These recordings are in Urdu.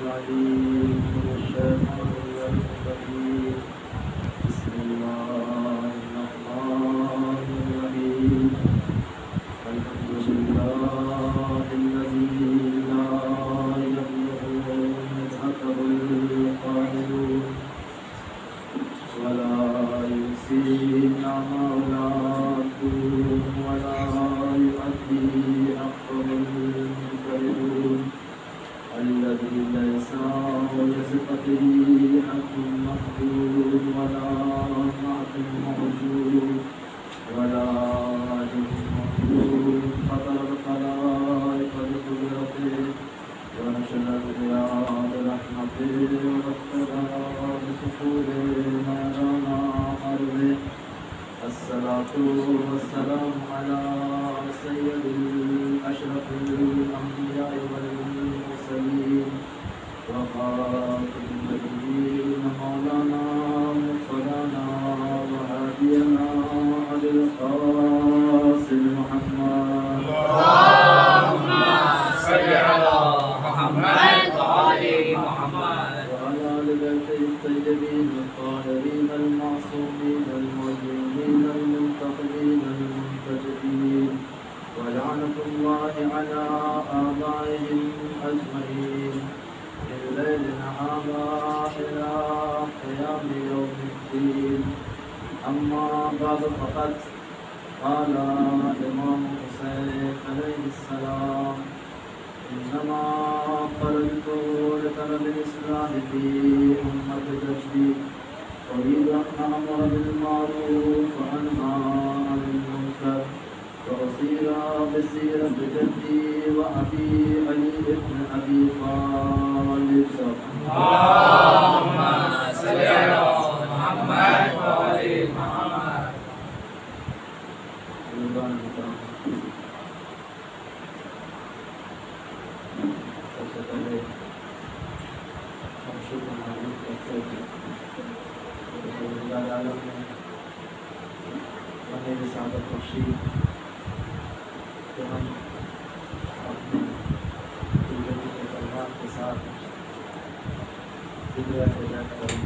العليم من الشيطان الرجيم بسم الله الرحمن الرحيم الحمد لله الذي لا يبلغ مدحته القائلون ولا يحصي نعمه ولا يؤدي حقه المنكرون الذي ليس لصفته حق مقبول ولا معت موجود ولا عجب مقبول فطر الخلائق بقدرته ونشر الرياض برحمته واقتدى بسحوره نيران أرضه الصلاة والسلام على سيد الأشرف الأنبياء والمرسلين وخاتم النبيين مولانا مولانا وهادينا أبي القاسم محمد اللهم صل على محمد وآل محمد وعلى آل بيته الطيبين الطاهرين المعصومين المظلومين المنتقمين المنتجبين ولعنة الله على آبائهم أجمعين من ليل نهارا إلى قيام يوم الدين أما بعد فقد قال الإمام حسين عليه السلام إنما خرجت لطلب الإصلاح في أمة جدي أريد أن أأمر بالمعروف وأنهى عن المنكر وأصير بسيرة جدي وأبي علي بن أبي طالب. اللهم صل على محمد وآل محمد. سب سے پہلے ہم شکر معلوم کرتے ہیں خدا عالم نے ہمیں رسالت بخشی کہ ہم اپنے زندگی کے کلمات کے ساتھ ذکر خدا کریں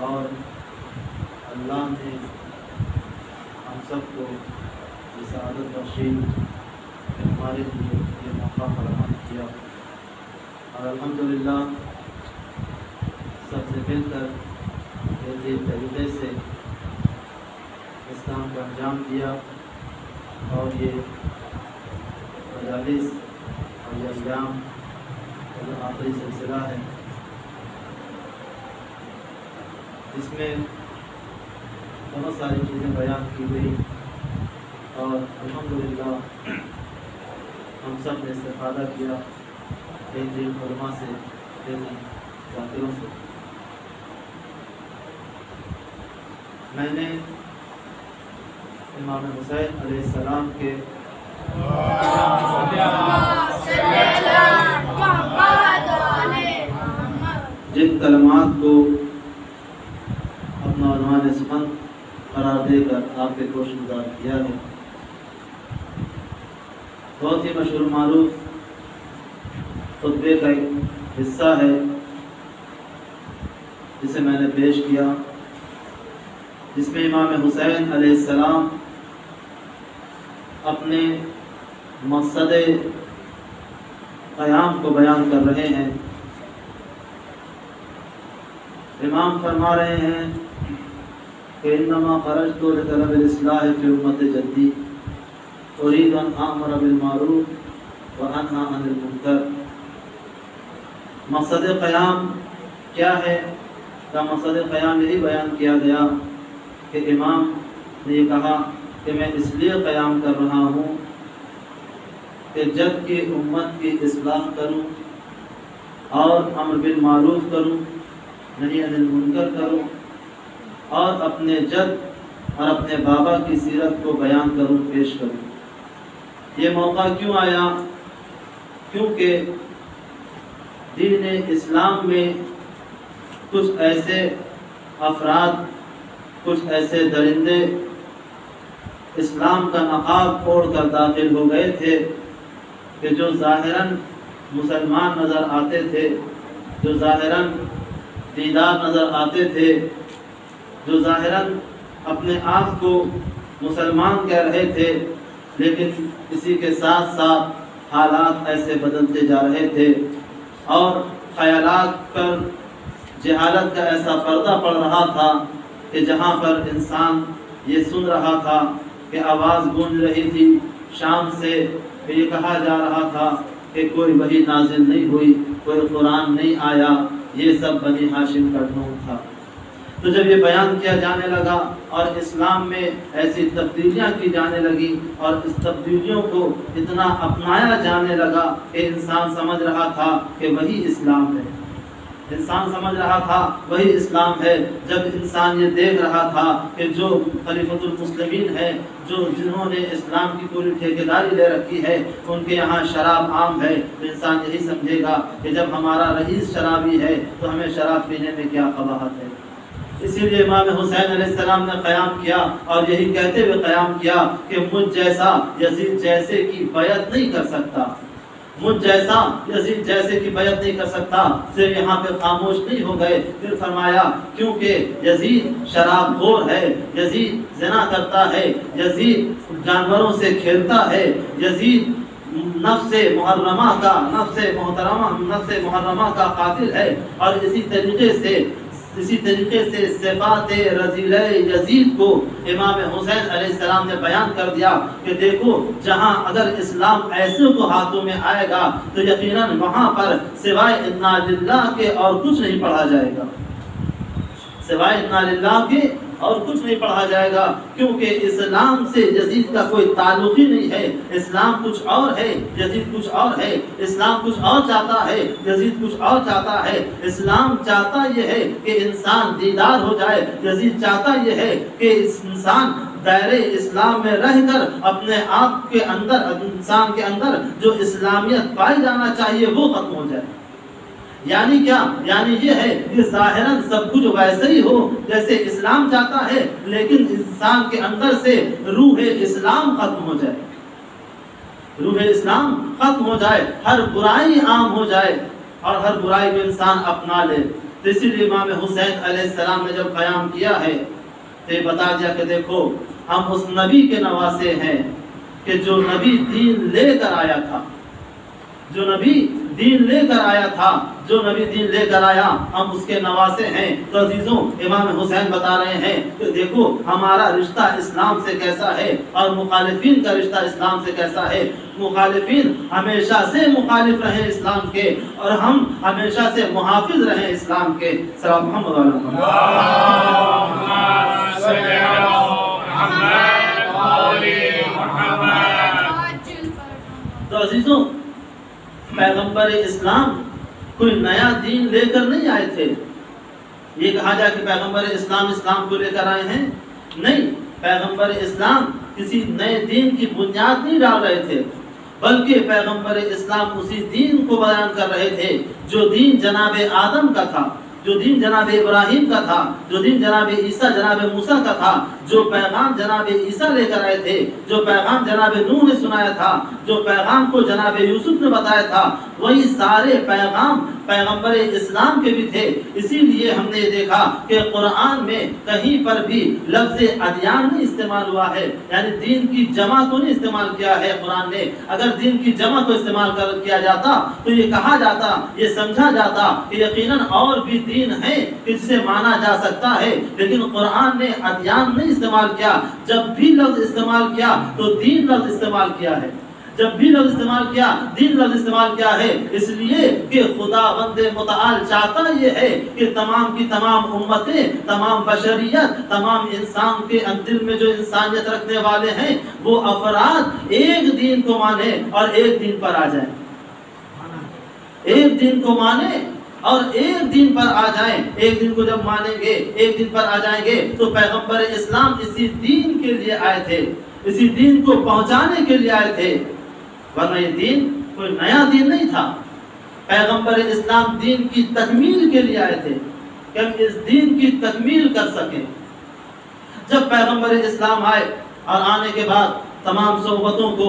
اور اللہ نے ہم سب کو رسالت بخشی کہ ہمارے لیے یہ موقع فراہم کیا اور الحمدللہ سب سے بہتر بہترین طریقے سے اس کام کا انجام دیا اور یہ مجالس اور یہ ایام کا جو آخری سلسلہ ہے اس میں بہت ساری چیزیں بیان کی گئی اور الحمدللہ ہم سب نے استفادہ کیا بہترین علماء سے بہترین ذاکروں سے. میں نے امام حسین علیہ السلام کے جن کلمات کو اپنا عنوان سخن قرار دے کر آپ کے گوش گزار کیا ہے بہت ہی مشہور معروف خطبے کا ایک حصہ ہے جسے میں نے پیش کیا جس میں امام حسین علیہ السلام اپنے مقصد قیام کو بیان کر رہے ہیں. امام فرما رہے ہیں کہ انما خرجت لطلب الاصلاح فی امت جدی اريد ان امر بالمعروف وانهى عن المنکر. مقصد قیام کیا ہے؟ کا مقصد قیام یہی بیان کیا گیا کہ امام نے یہ کہا کہ میں اس لیے قیام کر رہا ہوں کہ جد کی امت کی اصلاح کروں اور امر بالمعروف کروں نہی عن المنکر کروں اور اپنے جد اور اپنے بابا کی سیرت کو بیان کروں پیش کروں. یہ موقع کیوں آیا؟ کیونکہ دین اسلام میں کچھ ایسے افراد کچھ ایسے درندے اسلام کا نقاب اوڑھ کر داخل ہو گئے تھے کہ جو ظاہراً مسلمان نظر آتے تھے، جو ظاہراً دیندار نظر آتے تھے، جو ظاہراً اپنے آپ کو مسلمان کہہ رہے تھے، لیکن اسی کے ساتھ ساتھ حالات ایسے بدلتے جا رہے تھے اور خیالات پر جہالت کا ایسا پردہ پڑ رہا تھا کہ جہاں پر انسان یہ سن رہا تھا کہ آواز گونج رہی تھی شام سے، کہ یہ کہا جا رہا تھا کہ کوئی وحی نازل نہیں ہوئی، کوئی قرآن نہیں آیا، یہ سب بنی ہاشم کا ڈھونگ تھا۔ تو جب یہ بیان کیا جانے لگا اور اسلام میں ایسی تبدیلیاں کی جانے لگی اور اس تبدیلیوں کو اتنا اپنایا جانے لگا کہ انسان سمجھ رہا تھا کہ وہی اسلام ہے، انسان سمجھ رہا تھا وہی اسلام ہے، جب انسان یہ دیکھ رہا تھا کہ جو خلیفۃ المسلمین ہے، جنہوں نے اسلام کی پوری ٹھیکیداری لے رکھی ہے، ان کے یہاں شراب عام ہے، تو انسان یہی سمجھے گا کہ جب ہمارا رئیس شرابی ہے تو ہمیں شراب پینے میں کیا قباحت ہے۔ اسی لیے امام حسین علیہ السلام نے قیام کیا اور یہی کہتے ہوئے قیام کیا کہ مجھ جیسا یزید جیسے کی بیعت نہیں کر سکتا، مجھ جیسا یزید جیسے کی بیعت نہیں کر سکتا۔ صرف یہاں پہ خاموش نہیں ہو گئے، پھر فرمایا کیونکہ یزید شراب خور ہے، یزید زنا کرتا ہے، یزید جانوروں سے کھیلتا ہے، یزید نفس محرمہ کا قاتل ہے، اور اسی طریقے سے صفات رذیلہ یزید کو امام حسین علیہ السلام نے بیان کر دیا کہ دیکھو جہاں اگر اسلام ایسے کو ہاتھوں میں آئے گا تو یقیناً وہاں پر سوائے انا للہ کے اور کچھ نہیں پڑھا جائے گا، سوائے انا للہ کے اور کچھ نہیں پڑھا جائے گا، کیونکہ اسلام سے یزید کا کوئی تعلق ہی نہیں ہے۔ اسلام کچھ اور ہے، یزید کچھ اور ہے، اسلام کچھ اور چاہتا ہے، یزید کچھ اور چاہتا ہے۔ اسلام چاہتا یہ ہے کہ انسان دیندار ہو جائے، یزید چاہتا یہ ہے کہ انسان دائرے اسلام میں رہ کر اپنے آپ کے اندر، انسان کے اندر جو اسلامیت پائی جانا چاہیے وہ ختم ہو جائے۔ یعنی کیا؟ یعنی یہ ہے کہ ظاہراً سب کچھ ویسے ہی ہو جیسے اسلام چاہتا ہے، لیکن انسان کے اندر سے روح اسلام ختم ہو جائے، روح اسلام ختم ہو جائے، ہر برائی عام ہو جائے اور ہر برائی کو انسان اپنا لے۔ تو اسی لیے امام حسین علیہ السلام نے جب قیام کیا ہے تو یہ بتا دیا کہ دیکھو ہم اس نبی کے نواسے ہیں کہ جو نبی دین لے کر آیا تھا، جو نبی دین لے کر آیا تھا، جو نبی دین لے کر آیا، ہم اس کے نواسے ہیں۔ تو عزیزوں امام حسین بتا رہے ہیں کہ دیکھو ہمارا رشتہ اسلام سے کیسا ہے اور مخالفین کا رشتہ اسلام سے کیسا ہے۔ مخالفین ہمیشہ سے مخالف رہے اسلام کے اور ہم ہمیشہ سے محافظ رہے اسلام کے۔ سلام محمد علیہ تو عزیزوں پیغمبر اسلام کوئی نیا دین لے کر نہیں آئے تھے۔ یہ کہا جائے کہ پیغمبر اسلام کو لے کر آئے ہیں، نہیں، پیغمبر اسلام کسی نئے دین کی بنیاد نہیں ڈال رہے تھے، بلکہ پیغمبر اسلام اسی دین کو بیان کر رہے تھے جو دین جناب آدم کا تھا، جو دین جناب ابراہیم کا تھا، جو دین جناب عیسیٰ جناب موسیٰ کا تھا، جو پیغام جناب عیسیٰ لے کر آئے تھے، جو پیغام جناب نوح نے سنایا تھا، جو پیغام کو جناب یوسف نے بتایا تھا، وہی سارے پیغام پیغمبر اسلام کے بھی تھے۔ اسی لیے ہم نے دیکھا کہ قرآن میں کہیں پر بھی لفظ ادیان نہیں استعمال ہوا ہے، یعنی دین کی جمع کو نہیں استعمال کیا ہے قرآن نے۔ اگر دین کی جمع کو استعمال کیا جاتا تو یہ کہا جاتا، یہ سمجھا جاتا کہ یقیناً اور بھی دین ہے جس سے مانا جا سکتا ہے، لیکن قرآن نے ادیان نہیں استعمال کیا۔ جب بھی لفظ استعمال کیا تو دین لفظ استعمال کیا ہے، جب بھی لفظ استعمال کیا دین لفظ استعمال کیا ہے، اس لیے کہ خداوند متعال چاہتا یہ ہے کہ تمام کی تمام امتیں، تمام بشریت، تمام انسان کے دل میں جو انسانیت رکھنے والے ہیں وہ افراد ایک دین کو مانے اور ایک دین پر آ جائیں، ایک دین کو مانے اور ایک دین پر آ جائیں۔ ایک دن کو جب مانیں گے، ایک دن پر آ جائیں گے تو پیغمبر اسلام اسی دین کے لیے آئے تھے، اسی دین کو پہنچانے کے لیے آئے تھے، ورنہ یہ دین کوئی نیا دین نہیں تھا۔ پیغمبر اسلام دین کی تکمیل کے لیے آئے تھے کہ ہم اس دین کی تکمیل کر سکیں۔ جب پیغمبر اسلام آئے اور آنے کے بعد تمام صحبتوں کو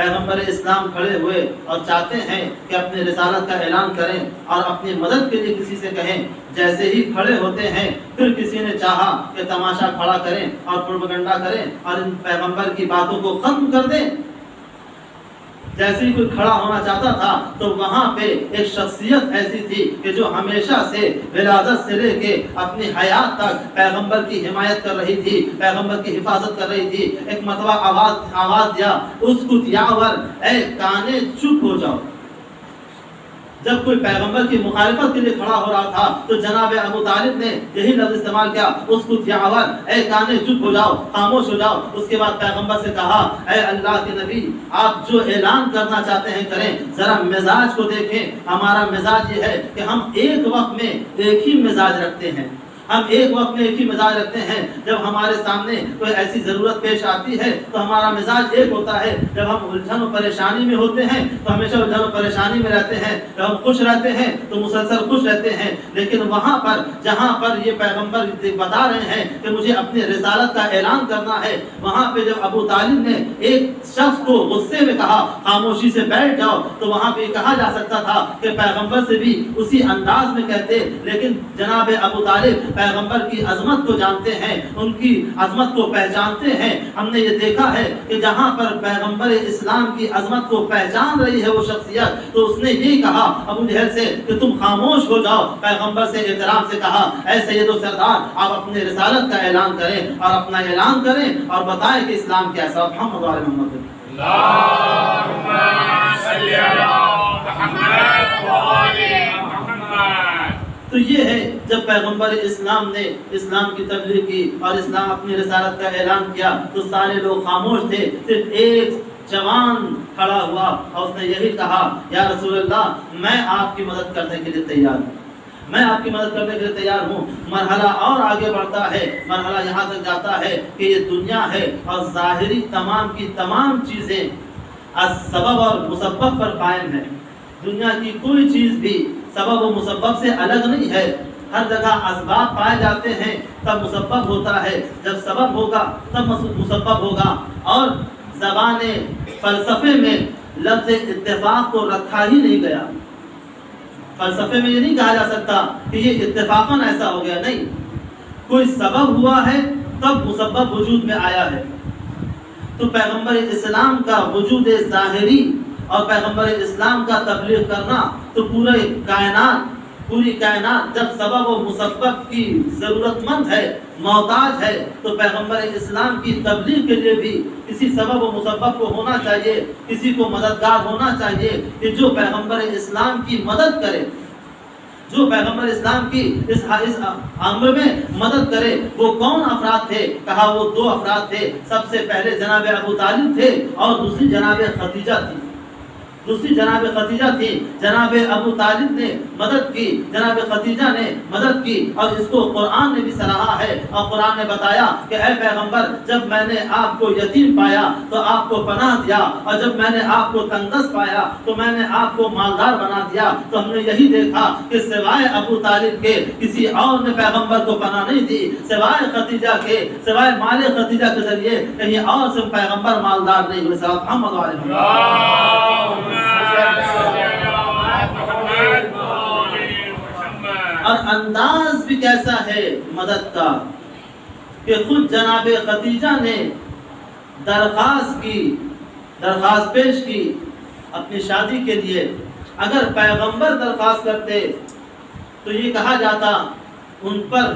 پیغمبر اسلام کھڑے ہوئے اور چاہتے ہیں کہ اپنے رسالت کا اعلان کریں اور اپنی مدد کے لیے کسی سے کہیں، جیسے ہی کھڑے ہوتے ہیں پھر کسی نے چاہا کہ تماشا کھڑا کریں اور پروپیگنڈا کریں اور ان پیغمبر کی باتوں کو ختم کر دیں۔ جیسے ہی کوئی کھڑا ہونا چاہتا تھا تو وہاں پہ ایک شخصیت ایسی تھی کہ جو ہمیشہ سے ولادت سے لے کے اپنی حیات تک پیغمبر کی حمایت کر رہی تھی، پیغمبر کی حفاظت کر رہی تھی۔ ایک مرتبہ آواز دیا، اسکت یاور، اے کانے چپ ہو جاؤ۔ جب کوئی پیغمبر کی مخالفت کے لیے کھڑا ہو رہا تھا تو جناب ابو طالب نے یہی لفظ استعمال کیا، اسکت یاور، اے کانے چپ ہو جاؤ، خاموش ہو جاؤ۔ اس کے بعد پیغمبر سے کہا، اے اللہ کے نبی، آپ جو اعلان کرنا چاہتے ہیں کریں، ذرا مزاج کو دیکھیں۔ ہمارا مزاج یہ ہے کہ ہم ایک وقت میں ایک ہی مزاج رکھتے ہیں، ہم ایک وقت میں ایک ہی مزاج رکھتے ہیں۔ جب ہمارے سامنے کوئی ایسی ضرورت پیش آتی ہے تو ہمارا مزاج ایک ہوتا ہے، جب ہم الجھن و پریشانی میں ہوتے ہیں تو ہمیشہ الجھن و پریشانی میں رہتے ہیں، جب ہم خوش رہتے ہیں تو مسلسل خوش رہتے ہیں۔ لیکن وہاں پر جہاں پر یہ پیغمبر بتا رہے ہیں کہ مجھے اپنی رسالت کا اعلان کرنا ہے، وہاں پہ جب ابو طالب نے ایک شخص کو غصے میں کہا خاموشی سے بیٹھ جاؤ، تو وہاں پہ کہا جا سکتا تھا کہ پیغمبر سے بھی اسی انداز میں کہتے، لیکن جناب ابو طالب پیغمبر کی عظمت کو جانتے ہیں، ان کی عظمت کو پہچانتے ہیں۔ ہم نے یہ دیکھا ہے کہ جہاں پر پیغمبر اسلام کی عظمت کو پہچان رہی ہے وہ شخصیت، تو اس نے یہی کہا ابو جہل سے کہ تم خاموش ہو جاؤ۔ پیغمبر سے احترام سے کہا، اے سید و سردار، آپ اپنے رسالت کا اعلان کریں اور اپنا اعلان کریں اور بتائیں کہ اسلام کیسا۔ محمد و محمد اللهم صل على محمد وآل محمد۔ تو یہ ہے جب پیغمبر اسلام نے اسلام کی تبلیغ کی اور اسلام اپنی رسالت کا اعلان کیا تو سارے لوگ خاموش تھے، صرف ایک جوان کھڑا ہوا اور اس نے یہی کہا، یا رسول اللہ، میں آپ کی مدد کرنے کے لیے تیار ہوں، میں آپ کی مدد کرنے کے لیے تیار ہوں۔ مرحلہ اور آگے بڑھتا ہے، مرحلہ یہاں تک جاتا ہے کہ یہ دنیا ہے اور ظاہری تمام کی تمام چیزیں سبب اور مسبب پر قائم ہے۔ دنیا کی کوئی چیز بھی سبب و مسبب سے الگ نہیں ہے، ہر جگہ اسباب پائے جاتے ہیں تب مسبب ہوتا ہے، جب سبب ہوگا تب مسبب ہوگا۔ اور زبان فلسفے میں لفظ اتفاق کو رکھا ہی نہیں گیا، فلسفے میں یہ نہیں کہا جا سکتا کہ یہ اتفاقاً ایسا ہو گیا، نہیں، کوئی سبب ہوا ہے تب مسبب وجود میں آیا ہے۔ تو پیغمبر اسلام کا وجود ظاہری اور پیغمبر اسلام کا تبلیغ کرنا، تو پوری کائنات جب سبب و مسبب کی ضرورت مند ہے، محتاج ہے، تو پیغمبر اسلام کی تبلیغ کے لیے بھی کسی سبب و مسبب کو ہونا چاہیے، کسی کو مددگار ہونا چاہیے کہ جو پیغمبر اسلام کی مدد کرے، جو پیغمبر اسلام کی اس امر میں مدد کرے۔ وہ کون افراد تھے؟ کہا وہ دو افراد تھے، سب سے پہلے جناب ابو طالب تھے اور دوسری جناب خدیجہ تھی، جناب ابو طالب نے مدد کی، جناب خدیجہ نے مدد کی، اور اس کو قرآن نے بھی سراہا ہے، اور قرآن نے بتایا کہ اے پیغمبر، جب میں نے آپ کو یتیم پایا تو آپ کو پناہ دیا، اور جب میں نے آپ کو تنگدست پایا تو میں نے آپ کو مالدار بنا دیا۔ تو ہم نے یہی دیکھا کہ سوائے ابو طالب کے کسی اور نے پیغمبر کو پناہ نہیں دی، سوائے خدیجہ کے، سوائے مال خدیجہ کے ذریعے کہیں اور سے پیغمبر مالدار نہیں ہوئے۔ صلی اللہ علیہ وسلم۔ اور انداز بھی کیسا ہے مدد کا کہ خود جناب خدیجہ نے درخواست پیش کی اپنی شادی کے لیے۔ اگر پیغمبر درخواست کرتے تو یہ کہا جاتا ان پر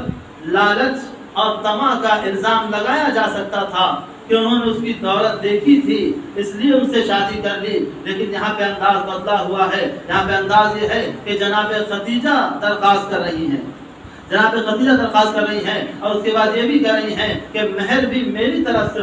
لالچ اور طمع کا الزام لگایا جا سکتا تھا کہ انہوں نے اس کی دولت دیکھی تھی اس لیے ان سے شادی کر لی، لیکن یہاں پہ انداز بدلا ہوا ہے۔ یہاں پہ انداز یہ ہے کہ جناب خدیجہ درخواست کر رہی ہیں، اور اس کے بعد یہ بھی کہہ رہی ہیں کہ مہر بھی میری طرف سے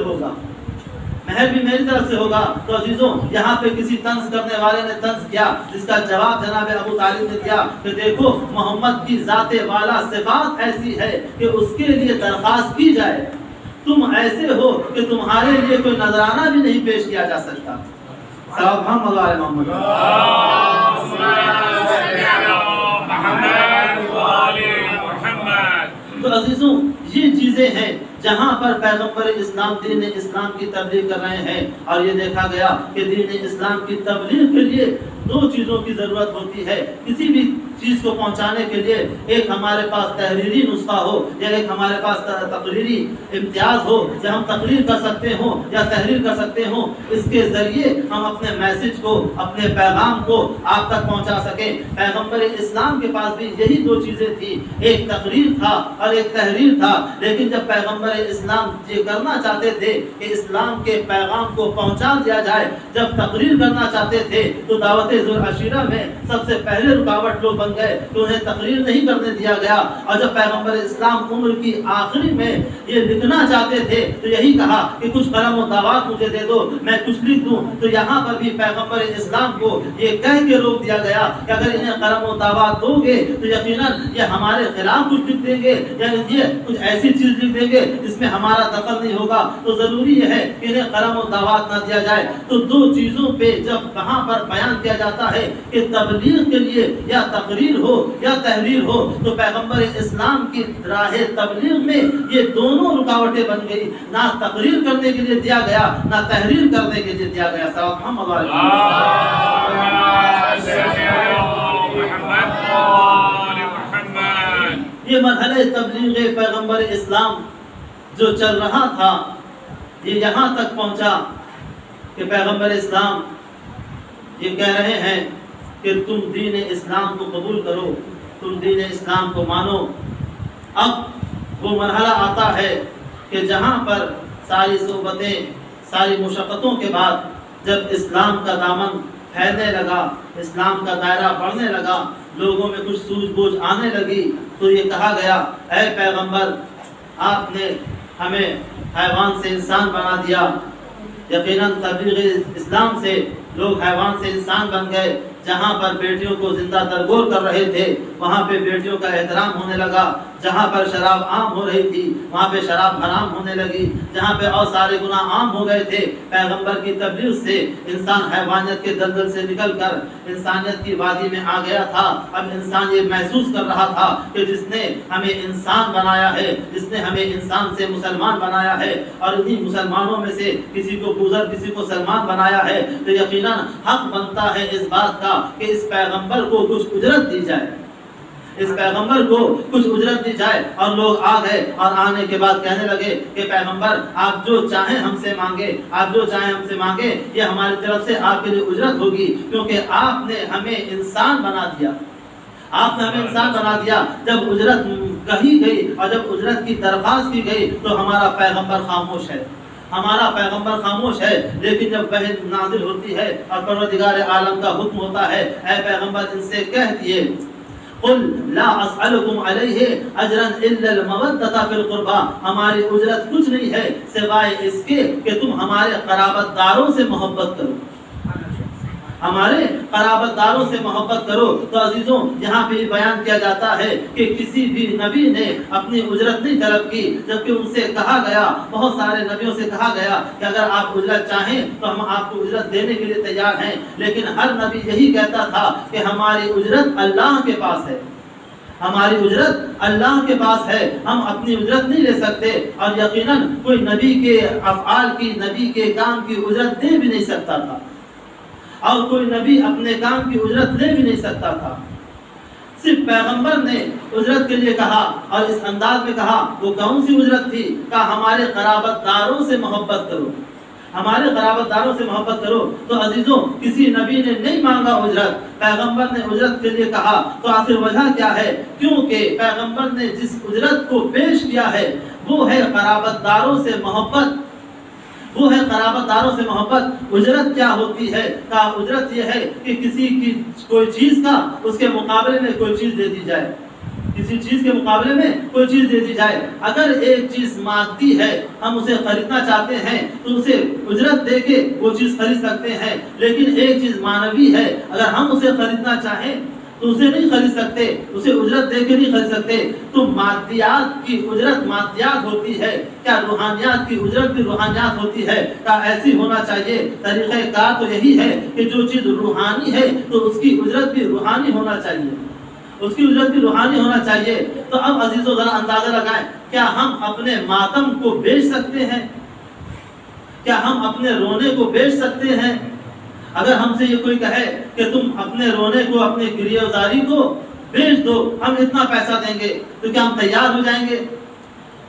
ہوگا۔ تو عزیزوں، یہاں پہ کسی طنز کرنے والے نے طنز کیا، جس کا جواب جناب ابو طالب نے دیا کہ دیکھو، محمد کی ذات والا صفات ایسی ہے کہ اس کے لیے درخواست کی جائے، تم ایسے ہو کہ تمہارے لیے کوئی نذرانہ بھی نہیں پیش کیا جا سکتا۔ محمد تو عزیزوں، یہ چیزیں ہیں جہاں پر پیغمبر اسلام دین اسلام کی تبلیغ کر رہے ہیں، اور یہ دیکھا گیا کہ دین اسلام کی تبلیغ کے لیے دو چیزوں کی ضرورت ہوتی ہے۔ کسی بھی چیز کو پہنچانے کے لیے ایک ہمارے پاس تحریری نسخہ ہو، یا ایک ہمارے پاس تقریری امتیاز ہو، یا ہم تقریر کر سکتے ہوں یا تحریر کر سکتے ہوں، اس کے ذریعے ہم اپنے میسج کو، اپنے پیغام کو آپ تک پہنچا سکیں۔ پیغمبر اسلام کے پاس بھی یہی دو چیزیں تھی، ایک تقریر تھا اور ایک تحریر تھا۔ لیکن جب پیغمبر اسلام یہ کرنا چاہتے تھے کہ اسلام کے پیغام کو پہنچا دیا جائے، جب تقریر کرنا چاہتے تھے تو دعوت ذوالعشیرہ میں سب سے پہلے رکاوٹ لوگ بن گئے کہ انہیں تقریر نہیں کرنے دیا گیا۔ اور جب پیغمبر اسلام عمر کی آخری میں یہ لکھنا چاہتے تھے تو یہی کہا کہ کچھ قلم و دعوات مجھے دے دو، میں کچھ لکھ دوں۔ تو یہاں پر بھی پیغمبر اسلام کو یہ کہہ کے روک دیا گیا کہ اگر انہیں قلم و دعوات دو گے تو یقیناً یہ ہمارے خلاف کچھ لکھ دیں گے، یا یہ کچھ ایسی چیز لکھ دیں گے جس میں ہمارا دخل نہیں ہوگا، تو ضروری یہ ہے کہ انہیں قلم و دعوات نہ دیا جائے۔ تو دو چیزوں پہ جب وہاں پر بیان کیا جاتا ہے کہ تبلیغ کے لیے یا تقریر ہو یا تحریر ہو، تو پیغمبر اسلام کی راہ تبلیغ میں یہ دونوں رکاوٹیں بن گئی۔ نہ تقریر کرنے کے لیے دیا گیا، نہ تحریر کرنے کے لیے دیا گیا۔ یہ مرحلہ تبلیغ پیغمبر اسلام جو چل رہا تھا، یہ یہاں تک پہنچا کہ پیغمبر اسلام یہ کہہ رہے ہیں کہ تم دین اسلام کو قبول کرو، تم دین اسلام کو مانو۔ اب وہ مرحلہ آتا ہے کہ جہاں پر ساری صحبتیں، ساری مشقتوں کے بعد جب اسلام کا دامن پھیلنے لگا، اسلام کا دائرہ بڑھنے لگا، لوگوں میں کچھ سوجھ بوجھ آنے لگی، تو یہ کہا گیا اے پیغمبر آپ نے ہمیں حیوان سے انسان بنا دیا۔ یقیناً تبلیغ اسلام سے لوگ حیوان سے انسان بن گئے۔ جہاں پر بیٹیوں کو زندہ درگور کر رہے تھے وہاں پہ بیٹیوں کا احترام ہونے لگا، جہاں پر شراب عام ہو رہی تھی وہاں پہ شراب حرام ہونے لگی، جہاں پہ اور سارے گناہ عام ہو گئے تھے۔ پیغمبر کی تبلیغ سے انسان حیوانیت کے دلدل سے نکل کر انسانیت کی وادی میں آ گیا تھا۔ اب انسان یہ محسوس کر رہا تھا کہ جس نے ہمیں انسان بنایا ہے، جس نے ہمیں انسان سے مسلمان بنایا ہے، اور انہی مسلمانوں میں سے کسی کو گزر کسی کو سلمان بنایا ہے، تو یقیناً حق بنتا ہے اس بات کا کہ اس پیغمبر کو کچھ اجرت دی جائے، اس پیغمبر کو کچھ اجرت دی جائے۔ اور لوگ آ گئے اور آنے کے بعد کہنے لگے کہ پیغمبر آپ جو چاہیں ہم سے مانگے، آپ جو چاہیں ہم سے مانگے، یہ ہماری طرف سے آپ کے لیے اجرت ہوگی، کیونکہ آپ نے ہمیں انسان بنا دیا، آپ نے ہمیں انسان بنا دیا۔ جب اجرت کہی گئی اور جب اجرت کی درخواست کی گئی تو ہمارا پیغمبر خاموش ہے، ہمارا پیغمبر خاموش ہے۔ لیکن جب وحی نازل ہوتی ہے اور پروردگار عالم کا حکم ہوتا ہے اے پیغمبر ان سے کہہ دیے قل لا اسألکم علیہ اجرا الا المودۃ فی القربى، ہماری اجرت کچھ نہیں ہے سوائے اس کے کہ تم ہمارے قرابت داروں سے محبت کرو، ہمارے قرابت داروں سے محبت کرو۔ تو عزیزوں یہاں پہ بیان کیا جاتا ہے کہ کسی بھی نبی نے اپنی اجرت نہیں طلب کی، جبکہ ان سے کہا گیا، بہت سارے نبیوں سے کہا گیا کہ اگر آپ اجرت چاہیں تو ہم آپ کو اجرت دینے کے لیے تیار ہیں، لیکن ہر نبی یہی کہتا تھا کہ ہماری اجرت اللہ کے پاس ہے، ہماری اجرت اللہ کے پاس ہے، ہم اپنی اجرت نہیں لے سکتے۔ اور یقیناً کوئی نبی کے افعال کی، نبی کے کام کی اجرت دے بھی نہیں سکتا تھا، اور کوئی نبی اپنے کام کی اجرت لے بھی نہیں سکتا تھا۔ صرف پیغمبر نے اجرت کے لیے کہا، اور اس انداز میں کہا۔ وہ کون سی اجرت تھی؟ کہا ہمارے قرابت داروں سے محبت کرو، ہمارے قرابت داروں سے محبت کرو۔ تو عزیزوں کسی نبی نے نہیں مانگا اجرت، پیغمبر نے اجرت کے لیے کہا۔ تو آخر وجہ کیا ہے؟ کیونکہ پیغمبر نے جس اجرت کو پیش کیا ہے وہ ہے قرابت داروں سے محبت، وہ ہے قرابت داروں سے محبت۔ اجرت کیا ہوتی ہے؟ کہا اجرت یہ ہے کہ کسی کی کوئی چیز کا اس کے مقابلے میں کوئی چیز دے دی جائے، کسی چیز کے مقابلے میں کوئی چیز دے دی جائے۔ اگر ایک چیز مادی ہے، ہم اسے خریدنا چاہتے ہیں تو اسے اجرت دے کے وہ چیز خرید سکتے ہیں، لیکن ایک چیز مانوی ہے، اگر ہم اسے خریدنا چاہیں تو اسے نہیں خرید سکتے، اسے اجرت دے کے نہیں خرید سکتے۔ تو مادیات کی اجرت مادیات ہوتی ہے، کیا روحانیات کی اجرت بھی روحانیات ہوتی ہے؟ کیا ایسی ہونا چاہیے؟ طریقہ کار تو یہی ہے کہ جو چیز روحانی ہے تو اس کی اجرت بھی روحانی ہونا چاہیے، اس کی اجرت بھی روحانی ہونا چاہیے۔ تو اب عزیزو ذرا اندازہ لگائیں، کیا ہم اپنے ماتم کو بیچ سکتے ہیں؟ کیا ہم اپنے رونے کو بیچ سکتے ہیں؟ اگر ہم سے یہ کوئی کہے کہ تم اپنے رونے کو، اپنے گریہ وزاری کو بیچ دو، ہم اتنا پیسہ دیں گے، تو کیا ہم تیار ہو جائیں گے؟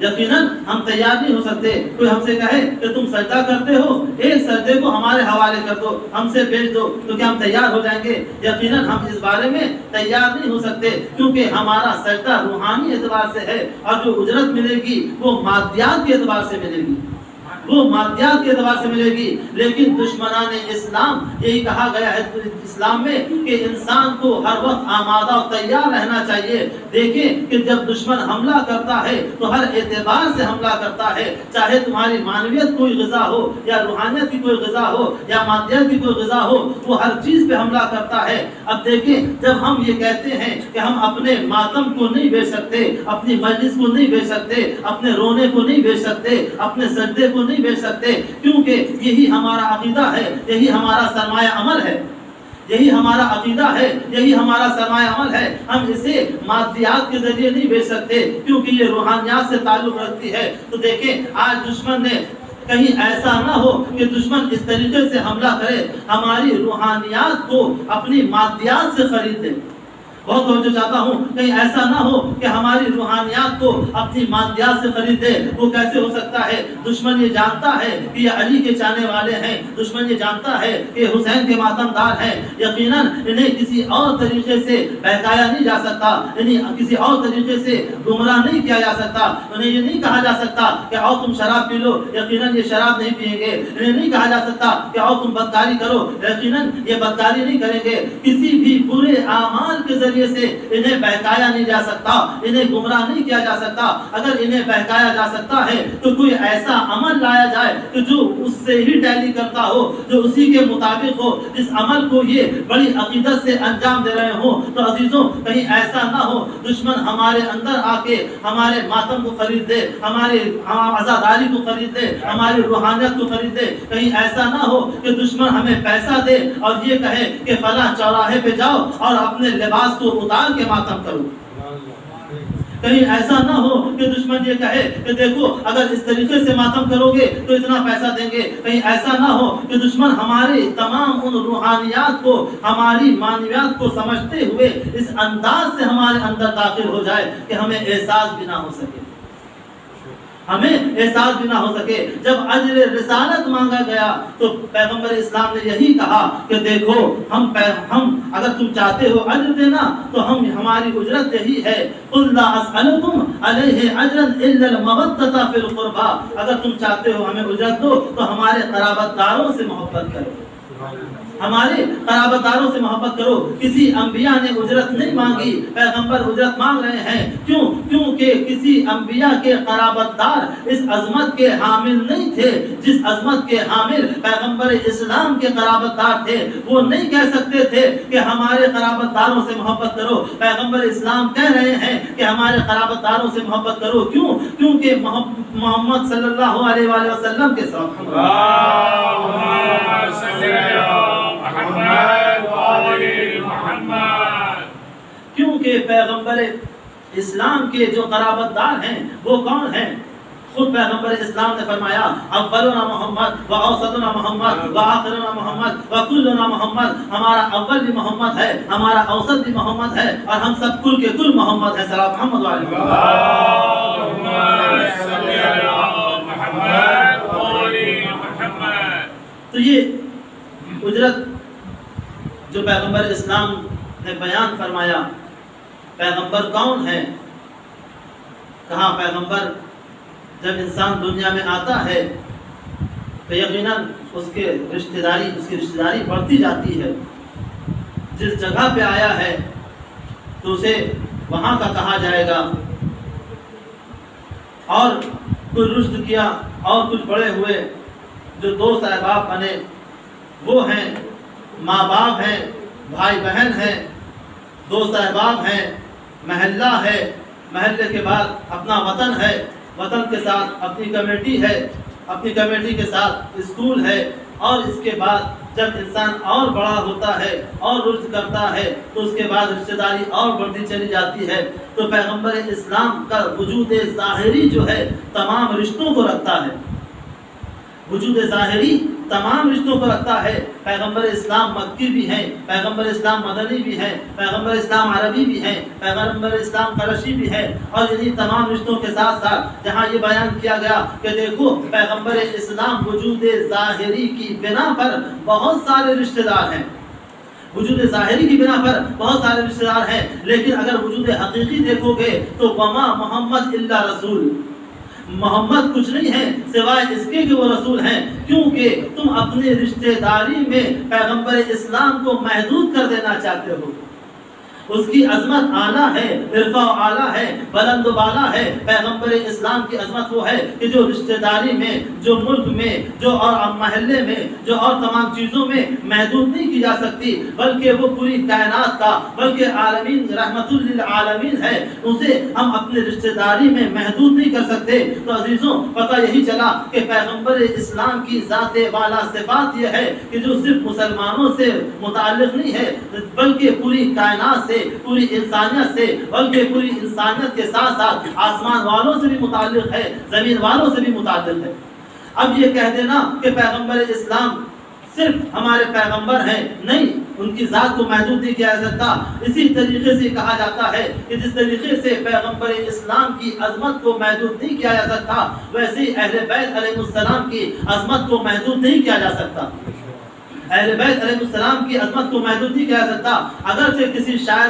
یقیناً ہم تیار نہیں ہو سکتے۔ کوئی ہم سے کہے کہ تم سجدہ کرتے ہو، ایک سجدے کو ہمارے حوالے کر دو، ہم سے بیچ دو، تو کیا ہم تیار ہو جائیں گے؟ یقیناً ہم اس بارے میں تیار نہیں ہو سکتے، کیونکہ ہمارا سجدہ روحانی اعتبار سے ہے، اور جو اجرت ملے گی وہ مادیات کے اعتبار سے ملے گی، وہ مادیات کے اعتبار سے ملے گی۔ لیکن دشمنان اسلام، یہی کہا گیا ہے اسلام میں کہ انسان کو ہر وقت آمادہ و تیار رہنا چاہیے۔ دیکھیں کہ جب دشمن حملہ کرتا ہے تو ہر اعتبار سے حملہ کرتا ہے، چاہے تمہاری معنویت کوئی غذا ہو، یا روحانیت کی کوئی غذا ہو، یا مادیت کی کوئی غذا ہو، وہ ہر چیز پہ حملہ کرتا ہے۔ اب دیکھیں، جب ہم یہ کہتے ہیں کہ ہم اپنے ماتم کو نہیں بیچ سکتے، اپنی مجلس کو نہیں بیچ سکتے، اپنے رونے کو نہیں بیچ سکتے، اپنے سجدے کو نہیں بیچ سکتے، کیونکہ یہی ہمارا عقیدہ ہے، یہی ہمارا سرمایہ عمل ہے، یہی ہمارا عقیدہ ہے، یہی ہمارا سرمایہ عمل ہے۔ ہم اسے مادیات کے ذریعے نہیں بیچ سکتے، کیونکہ یہ روحانیات سے تعلق رکھتی ہے۔ تو دیکھیں، آج دشمن نے کہیں ایسا نہ ہو کہ دشمن اس طریقے سے حملہ کرے، ہماری روحانیات کو اپنی مادیات سے خرید دے۔ بہت توجہ چاہتا ہوں، کہیں ایسا نہ ہو کہ ہماری روحانیات کو اپنی مادیات سے خرید دے۔ وہ کیسے ہو سکتا ہے؟ دشمن یہ جانتا ہے کہ یہ علی کے چاہنے والے ہیں، دشمن یہ جانتا ہے کہ حسین کے ماتم دار ہیں، یقیناً انہیں کسی اور طریقے سے بہکایا نہیں جا سکتا، انہیں کسی اور طریقے سے گمراہ نہیں کیا جا سکتا۔ انہیں یہ نہیں کہا جا سکتا کہ آؤ تم شراب پی لو، یقیناً یہ شراب نہیں پیئیں گے۔ انہیں نہیں کہا جا سکتا کہ آؤ تم بدکاری کرو، یقیناً یہ بدکاری نہیں کریں گے۔ کسی بھی برے اعمال کے ذریعے سے انہیں بہکایا نہیں جا سکتا، انہیں گمراہ نہیں کیا جا سکتا۔ اگر انہیں بہکایا جا سکتا ہے تو کوئی ایسا عمل لایا جائے کہ جو اس سے ہی ٹیلی کرتا ہو، جو اسی کے مطابق ہو، جس عمل کو یہ بڑی عقیدت سے انجام دے رہے ہوں۔ تو عزیزوں، کہیں ایسا نہ ہو دشمن ہمارے اندر آ کے ہمارے ماتم کو خرید دے، ہمارے عزاداری کو خرید دے، ہماری روحانیت کو خرید دے۔ کہیں ایسا نہ ہو کہ دشمن ہمیں پیسہ دے اور یہ کہے کہ فلاں چوراہے پہ جاؤ اور اپنے لباس کو اتار کے ماتم کرو۔ کہیں ایسا نہ ہو کہ دشمن یہ کہے کہ دیکھو اگر اس طریقے سے ماتم کرو گے تو اتنا پیسہ دیں گے۔ کہیں ایسا نہ ہو کہ دشمن ہمارے تمام ان روحانیات کو، ہماری معنویات کو سمجھتے ہوئے اس انداز سے ہمارے اندر داخل ہو جائے کہ ہمیں احساس بھی نہ ہو سکے، ہمیں احساس بھی نہ ہو سکے۔ جب اجر رسالت مانگا گیا تو پیغمبر اسلام نے یہی کہا کہ دیکھو ہم اگر تم چاہتے ہو اجر دینا تو ہماری اجرت یہی ہے، قل لا اسألکم علیہ اجرا الا المودۃ فی القربى، اگر تم چاہتے ہو ہمیں اجرت دو تو ہمارے قرابت داروں سے محبت کرو، ہمارے قرابت داروں سے محبت کرو۔ کسی انبیاء نے اجرت نہیں مانگی، پیغمبر اجرت مانگ رہے ہیں۔ کیوں؟ کیونکہ کسی انبیاء کے قرابت دار اس عظمت کے حامل نہیں تھے جس عظمت کے حامل پیغمبر اسلام کے قرابت دار تھے۔ وہ نہیں کہہ سکتے تھے کہ ہمارے قرابت داروں سے محبت کرو۔ پیغمبر اسلام کہہ رہے ہیں کہ ہمارے قرابت داروں سے محبت کرو۔ کیوں؟ کیونکہ محمد صلی اللہ علیہ وآلہ وسلم کے ساتھ کیونکہ پیغمبر اسلام کے جو قرابت دار ہیں وہ کون ہیں؟ خود پیغمبر اسلام نے فرمایا اولنا محمد و اوسطنا محمد و آخرنا محمد و کلنا محمد، ہمارا اول بھی محمد ہے، ہمارا اوسط بھی محمد ہے، اور ہم سب کل کے کل محمد ہیں۔ صلی محمد علیہ وسلم۔ تو یہ اجرت جو پیغمبر اسلام نے بیان فرمایا، پیغمبر کون ہے؟ کہاں پیغمبر جب انسان دنیا میں آتا ہے تو یقیناً اس کی رشتہ داری بڑھتی جاتی ہے۔ جس جگہ پہ آیا ہے تو اسے وہاں کا کہا جائے گا، اور کوئی رشد کیا اور کچھ بڑے ہوئے جو دوست احباب بنے وہ ہیں، ماں باپ ہیں، بھائی بہن ہیں، دوست احباب ہیں، محلہ ہے، محلے کے بعد اپنا وطن ہے، وطن کے ساتھ اپنی کمیٹی ہے، اپنی کمیٹی کے ساتھ اسکول ہے، اور اس کے بعد جب انسان اور بڑا ہوتا ہے اور رشد کرتا ہے تو اس کے بعد رشتہ داری اور بڑھتی چلی جاتی ہے. تو پیغمبر اسلام کا وجود ظاہری جو ہے تمام رشتوں کو رکھتا ہے. وجود ظاہری تمام رشتوں کو رکھتا ہے. پیغمبر اسلام مکی بھی ہیں، پیغمبر اسلام مدنی بھی ہیں، پیغمبر اسلام عربی بھی ہیں، پیغمبر اسلام قرشی بھی ہے. اور انہی تمام رشتوں کے ساتھ ساتھ جہاں یہ بیان کیا گیا کہ دیکھو پیغمبر اسلام وجود ظاہری کی بنا پر بہت سارے رشتہ دار ہیں، وجود ظاہری کی بنا پر بہت سارے رشتہ دار ہیں، لیکن اگر وجود حقیقی دیکھو گے تو وما محمد الا رسول، محمد کچھ نہیں ہے سوائے اس کے کہ وہ رسول ہیں. کیونکہ تم اپنے رشتہ داری میں پیغمبر اسلام کو محدود کر دینا چاہتے ہو. اس کی عظمت اعلیٰ ہے، عرفہ اعلیٰ ہے، بلند و بالا ہے. پیغمبر اسلام کی عظمت وہ ہے کہ جو رشتہ داری میں، جو ملک میں، جو اور محلے میں، جو اور تمام چیزوں میں محدود نہیں کی جا سکتی، بلکہ وہ پوری کائنات کا، بلکہ عالمین رحمت للعالمین ہے. اسے ہم اپنے رشتہ داری میں محدود نہیں کر سکتے. تو عزیزوں پتہ یہی چلا کہ پیغمبر اسلام کی ذات والا صفات یہ ہے کہ جو صرف مسلمانوں سے متعلق نہیں ہے بلکہ پوری کائنات سے، پوری انسانیت سے، بلکہ پوری انسانیت کے ساتھ ساتھ آسمان والوں سے بھی متعلق ہے، زمین والوں سے بھی متعلق ہے. اب یہ کہہ دینا کہ پیغمبر اسلام صرف ہمارے پیغمبر ہیں، نہیں، ان کی ذات کو محدود نہیں کیا جا سکتا. اسی طریقے سے کہا جاتا ہے کہ جس طریقے سے پیغمبر اسلام کی عظمت کو محدود نہیں کیا جا سکتا، ویسے ہی اہل بیت علیہ السلام کی عظمت کو محدود نہیں کیا جا سکتا. اہل بیت علیہ السلام کی عظمت کو محدود نہیں کیا جا سکتا. اگرچہ کسی شاعر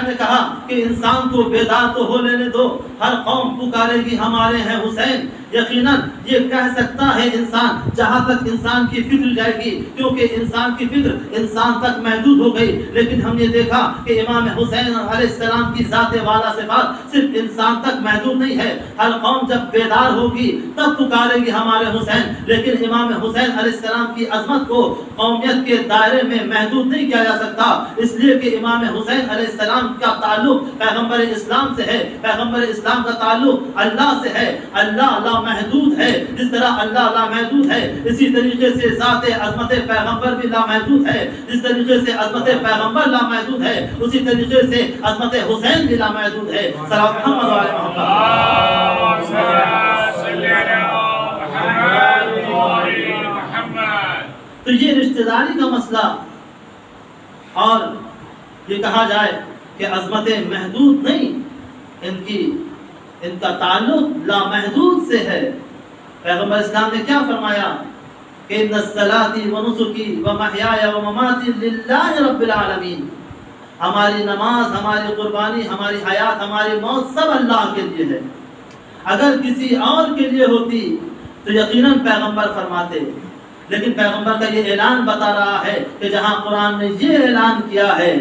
نے کہا کہ انسان کو بیدار تو ہو لینے دو، ہر قوم پکارے گی ہمارے ہیں حسین. یقیناً یہ کہہ سکتا ہے انسان جہاں تک انسان کی فکر جائے گی، کیونکہ انسان کی فکر انسان تک محدود ہو گئی. لیکن ہم نے دیکھا کہ امام حسین علیہ السلام کی ذات والا صفات صرف انسان تک محدود نہیں ہے. ہر قوم جب بیدار ہوگی تب پکارے گی ہمارے حسین. لیکن امام حسین علیہ السلام کی عظمت کو قومیت کے دائرے میں محدود نہیں کیا جا سکتا، اس لیے کہ امام حسین علیہ السلام کا تعلق پیغمبر اسلام سے ہے. پیغمبر اسلام کا تعلق اللہ سے ہے. اللہ محدود ہے. جس طرح اللہ لامحدود ہے، اسی طریقے سے ذات عظمت پیغمبر بھی لامحدود ہے. جس طریقے سے عظمت پیغمبر لامحدود ہے، اسی طریقے سے عظمت حسین بھی لامحدود ہے. صلوات محمد و آل محمد. تو یہ رشتہ داری کا مسئلہ، اور یہ کہا جائے کہ عظمت محدود نہیں، ان کا تعلق لامحدود سے ہے. پیغمبر اسلام نے کیا فرمایا کہ ان الصلاۃ و نسکی و محیای و مماتی للہ رب العالمین. ہماری نماز، ہماری قربانی، ہماری حیات، ہماری موت سب اللہ کے لیے ہے. اگر کسی اور کے لیے ہوتی تو یقیناً پیغمبر فرماتے. لیکن پیغمبر کا یہ اعلان بتا رہا ہے کہ جہاں قرآن نے یہ اعلان کیا ہے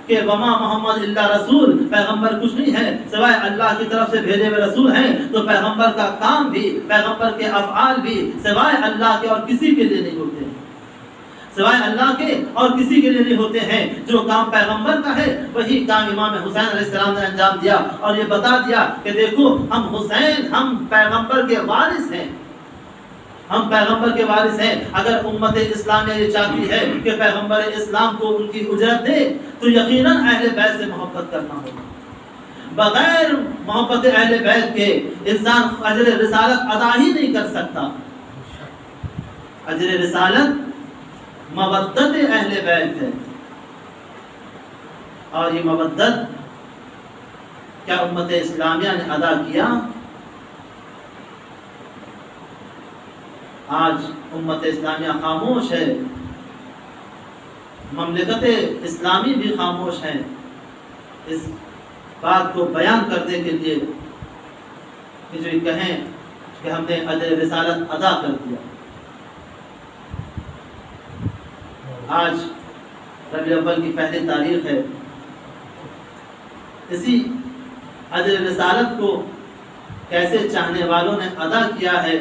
کہ وما محمد الا رسول، پیغمبر کچھ نہیں ہے سوائے اللہ کی طرف سے بھیجے ہوئے رسول ہیں، تو پیغمبر کا کام بھی، پیغمبر کے افعال بھی سوائے اللہ کے اور کسی کے لیے نہیں ہوتے ہیں. سوائے اللہ کے اور کسی کے لیے نہیں ہوتے ہیں. جو کام پیغمبر کا ہے وہی کام امام حسین علیہ السلام نے انجام دیا، اور یہ بتا دیا کہ دیکھو ہم حسین، ہم پیغمبر کے وارث ہیں، ہم پیغمبر کے وارث ہیں. اگر امت اسلامیہ یہ چاہتی ہے کہ پیغمبر اسلام کو ان کی اجرت دے تو یقیناً اہل بیت سے محبت کرنا ہوگا. بغیر محبت اہل بیت کے انسان اجر رسالت ادا ہی نہیں کر سکتا. اجر رسالت مودت اہل بیت ہے، اور یہ مودت کیا امت اسلامیہ نے ادا کیا؟ آج امت اسلامیہ خاموش ہے، مملکت اسلامی بھی خاموش ہے اس بات کو بیان کرنے کے لیے کہ جو یہ کہیں کہ ہم نے اجر رسالت ادا کر دیا. آج ربیع الاول کی پہلی تاریخ ہے. اسی اجر رسالت کو کیسے چاہنے والوں نے ادا کیا ہے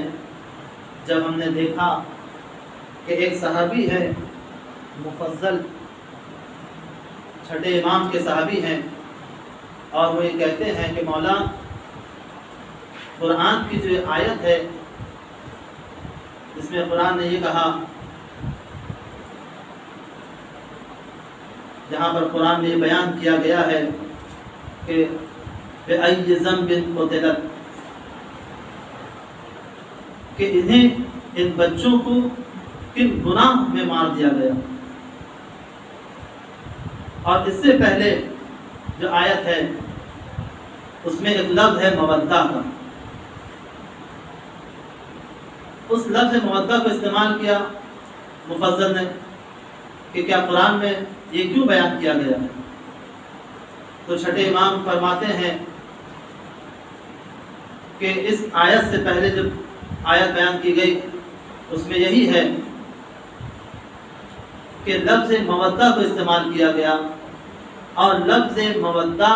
جب ہم نے دیکھا کہ ایک صحابی ہے مفضل، چھٹے امام کے صحابی ہیں، اور وہ یہ کہتے ہیں کہ مولا قرآن کی جو آیت ہے اس میں قرآن نے یہ کہا، جہاں پر قرآن میں یہ بیان کیا گیا ہے کہ بِأَيِّ ذَنبٍ قُتِلَتْ، کہ انہیں ان بچوں کو کن گناہ میں مار دیا گیا. اور اس سے پہلے جو آیت ہے اس میں ایک لفظ ہے مودہ کا. اس لفظ مودہ کو استعمال کیا مفسر نے کہ کیا قرآن میں یہ کیوں بیان کیا گیا ہے؟ تو چھٹے امام فرماتے ہیں کہ اس آیت سے پہلے جب آیت بیان کی گئی اس میں یہی ہے کہ لفظ مودہ کو استعمال کیا گیا، اور لفظ مودہ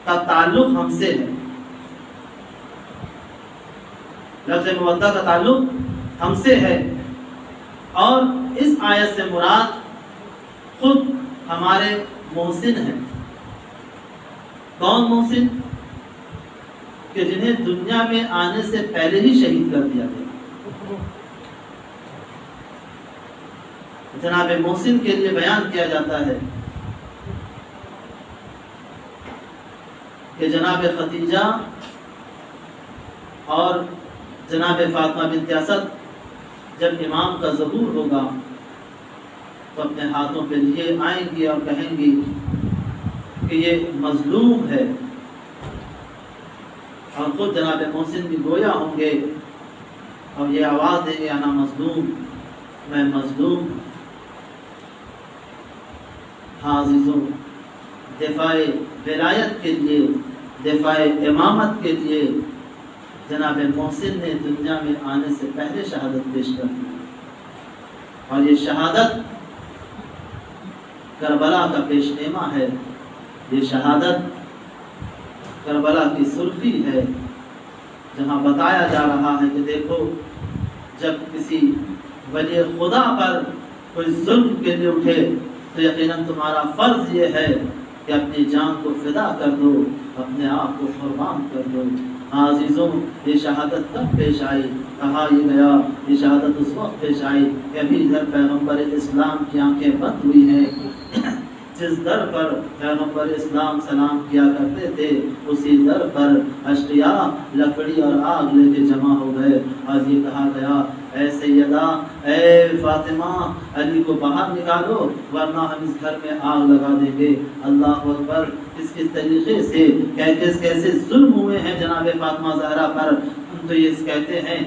کا تعلق ہم سے ہے. لفظ مودہ کا تعلق ہم سے ہے، اور اس آیت سے مراد خود ہمارے محسن ہیں. کون محسن؟ کہ جنہیں دنیا میں آنے سے پہلے ہی شہید کر دیا گیا. جناب محسن کے لیے بیان کیا جاتا ہے کہ جناب خدیجہ اور جناب فاطمہ بنت اسد جب امام کا ظہور ہوگا تو اپنے ہاتھوں پہ لیے آئیں گی اور کہیں گی کہ یہ مظلوم ہے، اور خود جناب محسن بھی گویا ہوں گے اور یہ آواز دیں گے، انا مظلوم، میں مظلوم. ہاں عزیزوں، دفاع ولایت کے لیے، دفاع امامت کے لیے جناب محسن نے دنیا میں آنے سے پہلے شہادت پیش کر دی، اور یہ شہادت کربلا کا پیش خیمہ ہے. یہ شہادت کربلا کی سرخی ہے، جہاں بتایا جا رہا ہے کہ دیکھو، جب کسی ولی خدا پر کوئی ظلم کے لیے اٹھے تو یقیناً تمہارا فرض یہ ہے کہ اپنی جان کو فدا کر دو، اپنے آپ کو قربان کر دو. عزیزوں، یہ شہادت کب پیش آئی؟ کہا یہ گیا یہ شہادت اس وقت پیش آئی کہ ابھی ادھر پیغمبر اسلام کی آنکھیں بند ہوئی ہیں. جس در پر پیغمبر اسلام سلام کیا کرتے تھے اسی در پر اشقیاء لکڑی اور آگ لے کے جمع ہو گئے، اور یہ کہا گیا اے سیدہ، اے فاطمہ، علی کو باہر نکالو ورنہ ہم اس گھر میں آگ لگا دیں گے. اللہ اکبر! کس طریقے سے کیسے ظلم ہوئے ہیں جناب فاطمہ زہرا پر. تو یہ کہتے ہیں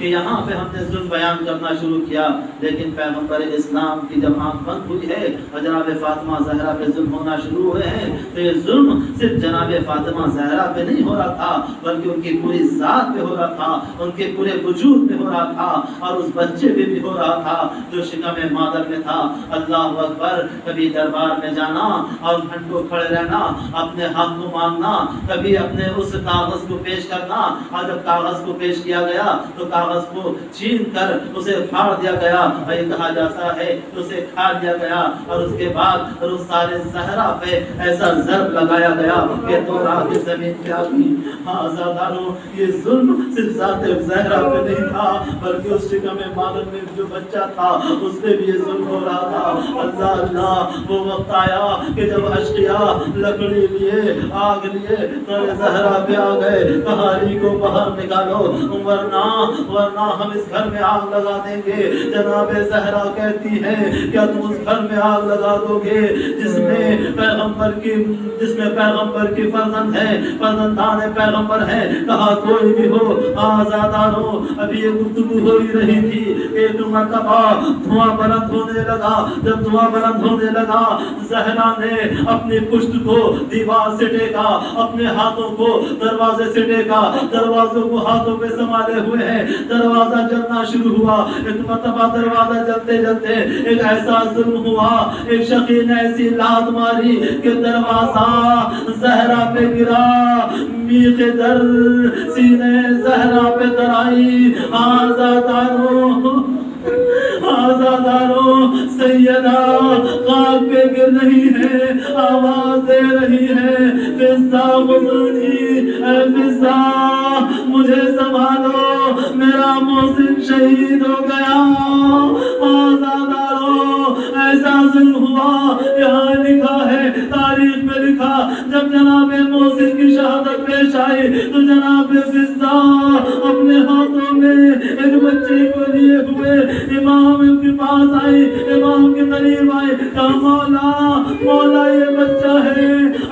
کہ یہاں پہ ہم نے ظلم بیان کرنا شروع کیا، لیکن پیغمبر اسلام کی جب آنکھ بند ہوئی ہے اور جناب فاطمہ زہرا پہ ظلم ہونا شروع ہوئے ہیں تو یہ ظلم صرف جناب فاطمہ زہرا پہ نہیں ہو رہا تھا، بلکہ ان کی پوری ذات پہ ہو رہا تھا، ان کے پورے وجود پہ ہو رہا تھا، اور اس بچے پہ بھی ہو رہا تھا جو شکم مادر میں تھا. اللہ اکبر! کبھی دربار میں جانا اور گھنٹوں کھڑے رہنا، اپنے حق کو مانگنا، کبھی اپنے اس کاغذ کو پیش کرنا، اور جب کاغذ کو پیش کیا گیا تو کاغذ کو چھین کر اسے پھاڑ دیا گیا، اور یہ کہا جاتا ہے اسے کھا دیا گیا، اور اس کے بعد رخسار صحرا پہ ایسا ضرب لگایا گیا کہ تو راہ کی زمین پہ آ گئی. ہاں زادانو، یہ ظلم صرف ذات زہرا پہ نہیں تھا بلکہ اس شکم مادر میں جو بچہ تھا اس پہ بھی یہ ظلم ہو رہا تھا. اللہ اللہ! وہ وقت آیا کہ جب اشقیاء لکڑی لیے، آگ لیے تو زہرا پہ آ گئے، کہانی کو باہر نکالو ورنہ ہم اس گھر میں آگ لگا دیں گے. جناب زہرا کہتی ہے کیا تم اس گھر میں آگ لگا دو گے جس میں پیغمبر کی فرزند ہے، فرزندان پیغمبر ہے؟ کہا کوئی بھی ہو. آزادانو، ابھی یہ گفتگو ہو ہی رہی تھی، ایک مرتبہ دھواں بلند ہونے لگا. جب دھواں بلند ہونے لگا زہرا نے اپنی پشت کو دیوار سے ٹیکا، اپنے ہاتھوں کو دروازے سے ٹیکا، دروازوں کو ہاتھوں پہ سنبھالے ہوئے ہیں. دروازہ جلنا شروع ہوا. ایک مرتبہ دروازہ جلتے جلتے ایک ایسا ظلم ہوا، ایک شقی نے ایسی لات ماری کہ دروازہ زہرا پہ گرا، میخ در سینے زہرا پہ درائی. آزادانو، سیدہ خاک پہ گر رہی ہے، آواز دے رہی ہے فضا غزنی، اے فضا مجھے سنبھالو، میرا محسن شہید ہو گیا۔ آزادارو ایسا ظلم ہوا، یہاں لکھا ہے، تاریخ میں لکھا، جب جناب محسن کی شہادت پیش آئی تو جناب فضا اپنے ہاتھوں میں ایک بچے کو لیے ہوئے امام کے پاس آئی، امام کے قریب آئی، کہا مولا مولا یہ بچہ ہے،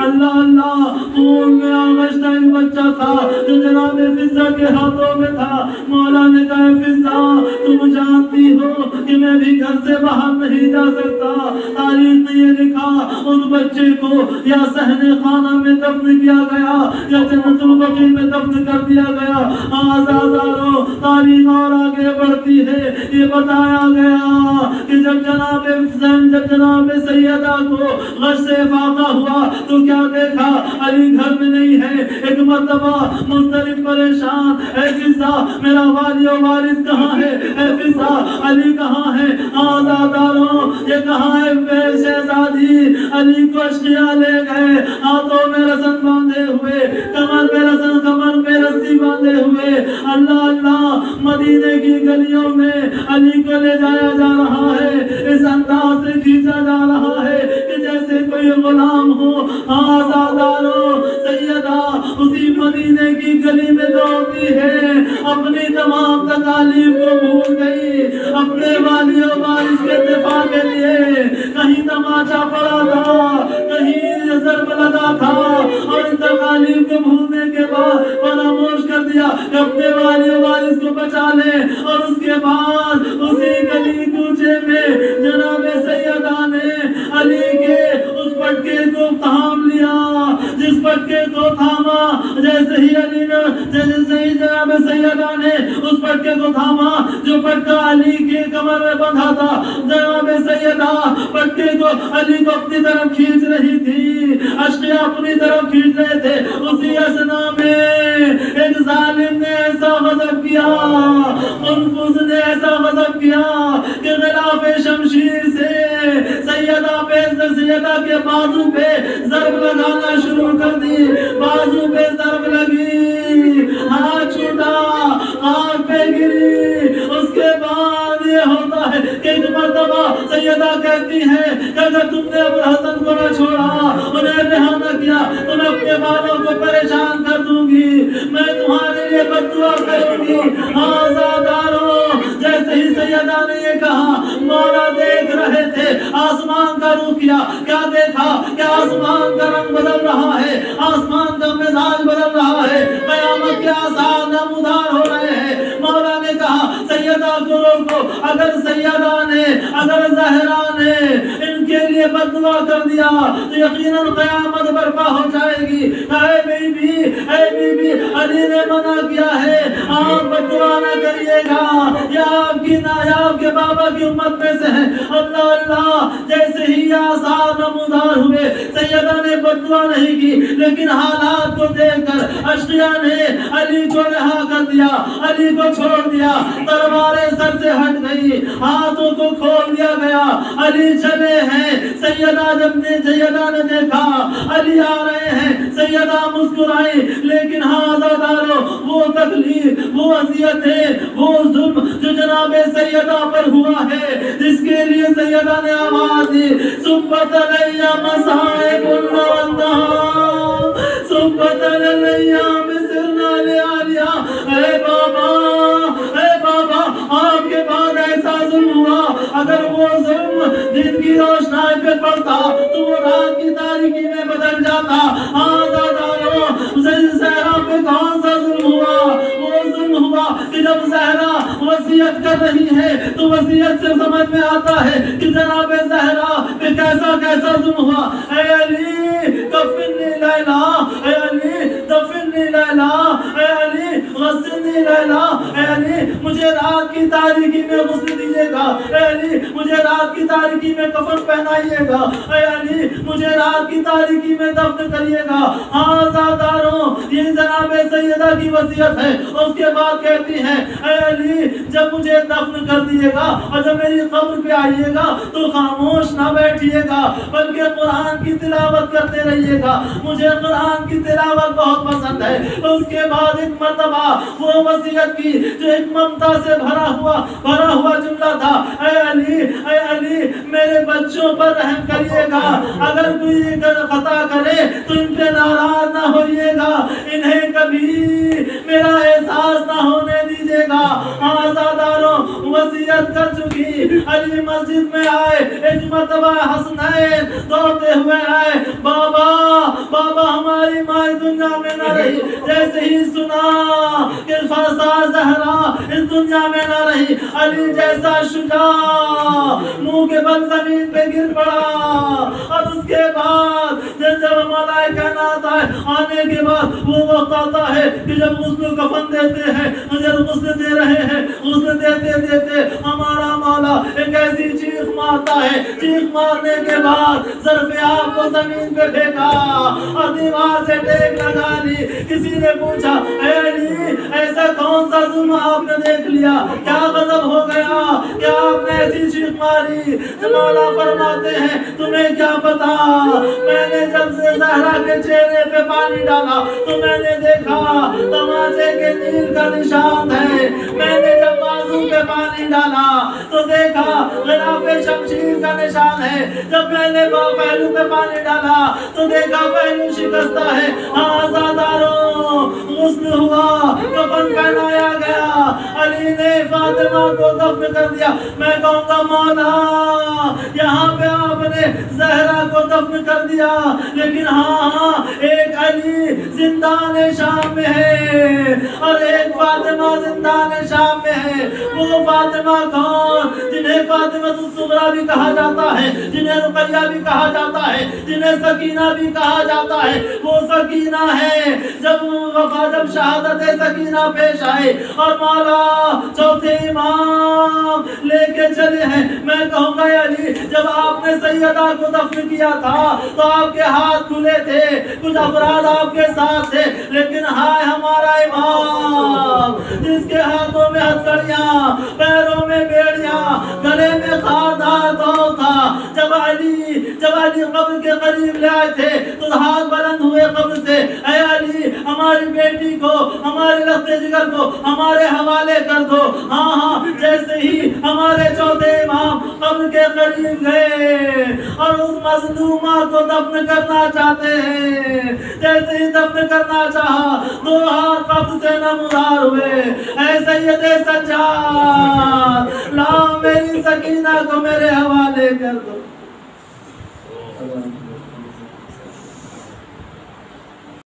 اللہ اللہ خون میں آغشتہ ایک بچہ تھا جو جناب فضا کے ہاتھوں میں تھا۔ مولا نے کہا فضا تم جانتی ہو کہ میں بھی گھر سے باہر نہیں جا سکتا، تاریخ نے یہ لکھا اس بچے کو یا صحن خانہ میں دفن کیا گیا یا جنت البقیع میں دفن کر دیا گیا۔ آزادارو تاریخ اور آگے بڑھتی ہے، یہ بتایا گیا کہ جب جناب حسین جب جناب سیدہ کو غش سے فاقہ ہوا تو کیا دیکھا، علی گھر میں نہیں ہے۔ ایک مرتبہ مضطرب پریشان، اے فضا میرا والی و وارث کہاں ہے، اے فضا علی کہاں ہے؟ آزاداروں یہ کہاں ہے بے شہزادی؟ علی کو اشقیا لے گئے، ہاتھوں میں رسن باندھے ہوئے، کمر میں رسن کمر میں رسی باندھے ہوئے، اللہ اللہ مدینے کی گلیوں میں علی کو لے جایا جا رہا ہے، اس انداز سے کھینچا جا رہا ہے کہ جیسے کوئی غلام ہو۔ آزاداروں سیدہ اسی مدینے کی گلی میں دوڑتی ہے، اپنی تمام تکالیف کو بھول گئی، اپنے والی و وارث کے دفاع کے لیے کہیں تماچا پڑا تھا، کہیں ضرب لگا تھا، اور ان تکالیف کو بھولنے کے بعد فراموش کر دیا کہ اپنے والی و وارث کو بچا لے، اور اس کے بعد اسی گلی کوچے میں جناب سیدہ نے علی کے اس پٹکے کو تھام لیا، جس پٹکے کو تھاما جیسے ہی علی نے جیسے ہی جناب سیدہ نے اس پٹکے کو تھاما جو پٹکا علی کے کمر میں بندھا تھا، جناب سیدہ پٹکے کو علی کو اپنی طرف کھینچ رہی تھی، اشقیا اپنی طرف کھینچ رہے تھے، اسی اثنا میں ایک ظالم نے ایسا غضب کیا، منفذ نے ایسا غضب کیا کہ غلاف شمشیر سے سیدہ کے بازو پہ ضرب لگانا شروع کر دی، بازو پہ ضرب لگی، ہاتھ چھوٹا، آنکھ پہ گری۔ اس کے بعد یہ ہوتا ہے کہ ایک مرتبہ سیدہ کہتی ہے کہ اگر تم نے ابو الحسن کو نہ چھوڑا، انہیں رہا نہ کیا تو میں اپنے بالوں کو پریشان کر دوں گی، میں تمہارے لیے بد دعا کروں گی۔ آزاداروں جیسے ہی سیدہ نے یہ کہا، مولا دیکھ رہے تھے، آسمان کا رخ کیا، کیا دیکھا کہ آسمان کا رنگ بدل رہا ہے، آسمان کا مزاج بدل رہا ہے، قیامت کے آثار نمودار ہو رہے ہیں۔ مولا نے کہا سیدہ کو روکو، اگر سیدہ نے اگر زہرا نے ان کے لیے بد دعا کر دیا تو یقیناً قیامت برپا ہو جائے گی۔ اے بی بی علی نے منع کیا ہے، آپ بد دعا نہ کریے گا، یا آپ کے بابا کی امت میں سے ہیں۔ اللہ اللہ جیسے ہی آثار نمودار ہوئے، سیدہ نے بد دعا نہیں کی، لیکن حالات کو دیکھ کر اشقیا نے علی کو رہا کر دیا، علی کو چھوڑ دیا، تلواریں سر سے ہٹ گئی، ہاتھوں کو کھول دیا گیا، علی چلے ہیں۔ سیدہ نے دیکھا علی آ رہے ہیں، سیدہ مسکرائی، لیکن آزاداروں وہ تکلیف، وہ اذیتیں، وہ ظلم جو جناب سیدہ پر ہوا ہے، جس کے لیے سیدہ نے آواز دی، سبت علیہ مصائب النوندہ، سبت علیہ مصرنا لعالیہ۔ اے بابا آپ کے بعد ایسا ظلم ہوا، اگر وہ ظلم دن کی روشنائی پہ پڑتا تو وہ رات کی تاریکی میں بدل جاتا۔ آزاداروں زہرا پہ کون سا ظلم ہوا؟ وہ ظلم ہوا کہ جب زہرا وصیت کر رہی ہے تو وصیت سے سمجھ میں آتا ہے کہ جناب زہرا پہ کیسا ظلم ہوا۔ اے علی کفنی لیلا، اے علی دفنی لیلا، اے علی غسلنی لیلا، اے علی مجھے رات کی تاریکی میں غسل دیجیے گا، اے علی مجھے رات کی تاریکی میں کفن پہنائیے گا، اے علی مجھے رات رات کی تاریکی میں دفن کریے گا۔ ہاں عزاداروں، یہ جناب سیدہ کی وصیت ہے۔ اس کے بعد کہتی ہے اے علی جب مجھے دفن کر دیے گا اور جب میری قبر پہ آئیے گا تو خاموش نہ بیٹھیے گا بلکہ قرآن کی تلاوت کرتے رہیے گا، مجھے قرآن کی تلاوت بہت پسند ہے۔ اس کے بعد ایک مرتبہ وہ وصیت کی جو ایک ممتا سے بھرا ہوا جملہ تھا، اے علی میرے بچوں پر رحم کریے گا، اگر کوئی خطا کرے تو ان پہ ناراض نہ ہوئیے گا، انہیں کبھی میرا احساس نہ ہونے دیجیے گا۔ آزاداروں وصیت کر چکی، علی مسجد میں آئے، ایک مرتبہ حسنین دوڑتے ہوئے آئے، بابا ہماری ماں دنیا میں نہ رہی، جیسے ہی سنا کہ فرزا زہرا اس دنیا میں نہ رہی، علی جیسا شجاع منہ کے بل زمین پہ گر پڑا۔ اور اس کے بعد جب ملائکہ آنے کے بعد وہ وقت آتا ہے کہ جب غسل کفن دیتے ہیں، جب غسل دے رہے ہیں، غسل دیتے ہمارا مولا ایک ایسی چیخ مارتا ہے، چیخ مارنے کے بعد ظرف آب کو زمین پہ پھینکا اور دیوار سے ٹیک لگا لی۔ کسی نے پوچھا اے علی ایسا کون سا ظلم آپ نے دیکھ لیا، کیا غضب ہو گیا کہ آپ نے ایسی چیخ ماری؟ مولا فرماتے ہیں تمہیں کیا پتا، میں نے جب سے زہرا کے چہرے پہ پانی ڈالا تو میں نے دیکھا تماچے کے نیل کا نشان ہے، میں نے جب بازو پہ پانی ڈالا تو دیکھا غلاف شمشیر کا نشان ہے، جب میں نے پہلو پہ پانی ڈالا تو دیکھا پہلو شکستہ ہے۔ آزاداروں غسل ہوا، کفن پہنایا گیا، علی نے فاطمہ کو دفن کر دیا۔ میں کہوں گا مولا یہاں پہ آپ نے زہرا کو دفن کر دیا، لیکن ہاں ایک علی زندان شام میں ہے اور ایک فاطمہ زندان شام میں ہے۔ وہ فاطمہ کون؟ جنہیں فاطمہ الصغریٰ بھی کہا جاتا ہے، جنہیں رقیہ بھی کہا جاتا ہے، جنہیں سکینہ بھی کہا جاتا ہے، وہ سکینہ ہے۔ جب شہادت سکینہ پیش آئے اور مولا چوتھے امام لے کے چلے ہیں، میں کہوں گا علی جب آپ نے سیدہ کو دفن کیا تھا تو آپ کے ہاتھ کھلے تھے، کچھ افراد آپ کے ساتھ تھے، لیکن ہائے ہمارا امام جس کے ہاتھوں میں ہتھکڑیاں، پیروں میں بیڑیاں، گلے میں خاردار دور تھا، جب علی قبر کے قریب لے آئے تھے تو ہاتھ بلند ہوئے قبر سے، اے علی ہماری بیٹی کو، ہمارے لختے جگر کو ہمارے حوالے کر دو۔ ہاں جیسے ہی ہمارے چوتھے امام قبر کے قریب گئے اور اس مظلومہ کو دفن کرنا چاہتے ہیں، جیسے ہی دفن کرنا چاہا دو ہاتھ قبر سے نمودار ہوئے، اے سید سجاد لا میری سکینہ کو میرے